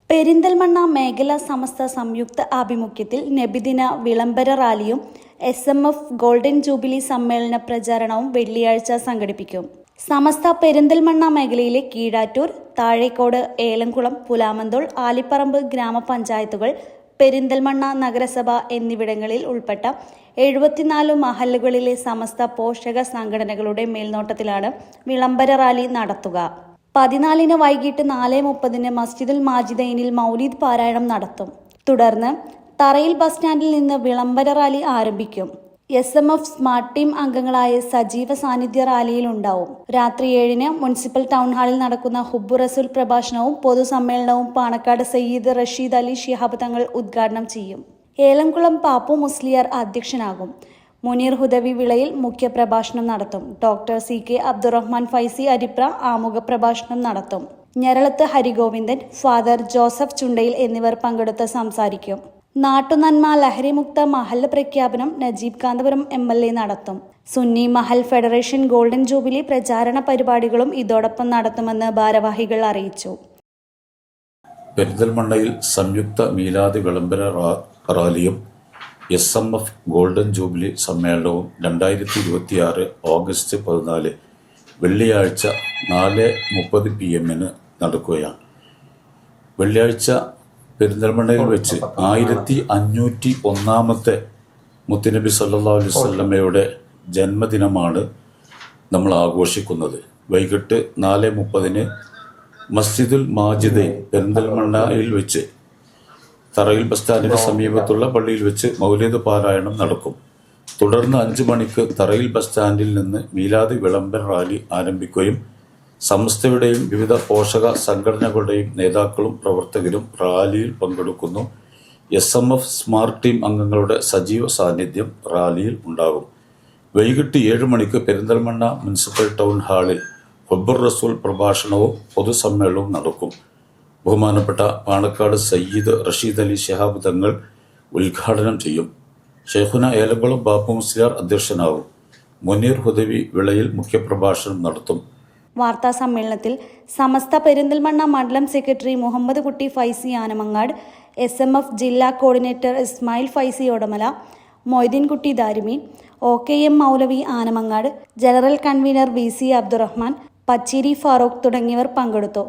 പെരിന്തൽമണ്ണ മേഖലാ സമസ്ത സംയുക്ത ആഭിമുഖ്യത്തിൽ നബിദിന വിളംബര റാലിയും SMF ഗോൾഡൻ ജൂബിലി സമ്മേളന പ്രചാരണവും വെള്ളിയാഴ്ച സംഘടിപ്പിക്കും. സമസ്ത പെരിന്തൽമണ്ണ മേഖലയിലെ കീഴാറ്റൂർ, താഴേക്കോട്, ഏലംകുളം, പുലാമന്തോൾ, ആലിപ്പറമ്പ് ഗ്രാമപഞ്ചായത്തുകൾ, പെരിന്തൽമണ്ണ നഗരസഭ എന്നിവിടങ്ങളിൽ ഉൾപ്പെട്ട 74 മഹല്ലുകളിലെ സമസ്ത പോഷക സംഘടനകളുടെ മേൽനോട്ടത്തിലാണ് വിളംബര റാലി നടത്തുക. 14-ന് വൈകിട്ട് 4:30-ന് മസ്ജിദുൽ മാജിദൈനിൽ മൗലിദ് പാരായണം നടത്തും. തുടർന്ന് തറയിൽ ബസ് സ്റ്റാൻഡിൽ നിന്ന് വിളംബര റാലി ആരംഭിക്കും. SMF സ്മാർട്ട് ടീം അംഗങ്ങളായ സജീവ സാന്നിധ്യ റാലിയിൽ ഉണ്ടാവും. രാത്രി 7-ന് മുനിസിപ്പൽ ടൗൺ ഹാളിൽ നടക്കുന്ന ഹുബ്ബു റസൂൽ പ്രഭാഷണവും പൊതുസമ്മേളനവും പാണക്കാട് സയ്യിദ് റഷീദ് അലി ശിഹാബ് തങ്ങൾ ഉദ്ഘാടനം ചെയ്യും. ഏലംകുളം പാപ്പു മുസ്ലിയാർ അധ്യക്ഷനാകും. മുനീർ ഹുദവി വിളയിൽ മുഖ്യപ്രഭാഷണം നടത്തും. ഡോക്ടർ CK അബ്ദുറഹ്മാൻ ഫൈസി അരിപ്ര ആമുഖ പ്രഭാഷണം നടത്തും. ഞരളത്ത് ഹരിഗോവിന്ദൻ, ഫാദർ ജോസഫ് ചുണ്ടയിൽ എന്നിവർ പങ്കെടുത്ത് സംസാരിക്കും. നാട്ടുനന്മ ലഹരിമുക്ത മഹല്ല് പ്രഖ്യാപനം നജീബ് കാന്തപുരം MLA നടത്തും. Sunni Mahal federation golden jubilee പ്രചാരണ പരിപാടികളും ഇതോടൊപ്പം നടത്തുമെന്ന് ഭാരവാഹികൾ അറിയിച്ചു. പെരിന്തൽമണ്ണയിൽ സംയുക്ത മീലാദ് വിളംബര റാലിയും SMF ഗോൾഡൻ ജൂബിലി സമ്മേളനവും 2026 ഓഗസ്റ്റ് 14 വെള്ളിയാഴ്ച 4:30 PM നടക്കുകയാണ്. വെള്ളിയാഴ്ച പെരിന്തൽമണ്ണയിൽ വെച്ച് 1501-ാമത്തെ മുത്തുനബി സല്ലല്ലാഹു അലൈഹി വസല്ലമയുടെ ജന്മദിനമാണ് നമ്മൾ ആഘോഷിക്കുന്നത്. വൈകിട്ട് 4:30-ന് മസ്ജിദുൽ മാജിദൈൻ പെരിന്തൽമണ്ണയിൽ വെച്ച് തറയിൽ ബസ് സ്റ്റാൻഡിന് സമീപത്തുള്ള പള്ളിയിൽ വെച്ച് മൗലിദ് പാരായണം നടക്കും. തുടർന്ന് 5 മണിക്ക് തറയിൽ ബസ് സ്റ്റാൻഡിൽ നിന്ന് മീലാദ് വിളംബര റാലി ആരംഭിക്കുകയും സമസ്തയുടെയും വിവിധ പോഷക സംഘടനകളുടെയും നേതാക്കളും പ്രവർത്തകരും റാലിയിൽ പങ്കെടുക്കുന്നു. SMF സ്മാർട്ട് ടീം അംഗങ്ങളുടെ സജീവ സാന്നിധ്യം റാലിയിൽ ഉണ്ടാകും. വൈകിട്ട് 7 മണിക്ക് പെരിന്തൽമണ്ണ മുനിസിപ്പൽ ടൗൺ ഹാളിൽ ഹുബ്ബു റസൂൽ പ്രഭാഷണവും പൊതുസമ്മേളനവും നടക്കും. ബഹുമാനപ്പെട്ട പാണക്കാട് സയ്യിദ് റഷീദ് അലി ശിഹാബ് തങ്ങൾ ഉദ്ഘാടനം ചെയ്യും. ഷെയ്ഖുന ഏലംകുളം പാപ്പു മുസ്ലിയാർ അധ്യക്ഷനാകും. മുനീർ ഹുദവി വിളയിൽ മുഖ്യപ്രഭാഷണം നടത്തും. വാർത്താ സമ്മേളനത്തിൽ സമസ്ത പെരിന്തൽമണ്ണ മണ്ഡലം സെക്രട്ടറി മുഹമ്മദ് കുട്ടി ഫൈസി ആനമങ്ങാട്, SMF ജില്ലാ coordinator Ismail Faizy Odamala, Moideenkutty Darimi, OKM Moulavi Anamangad, general convener VC Abdurahman, Pacheri Farooq തുടങ്ങിയവർ പങ്കെടുത്തു.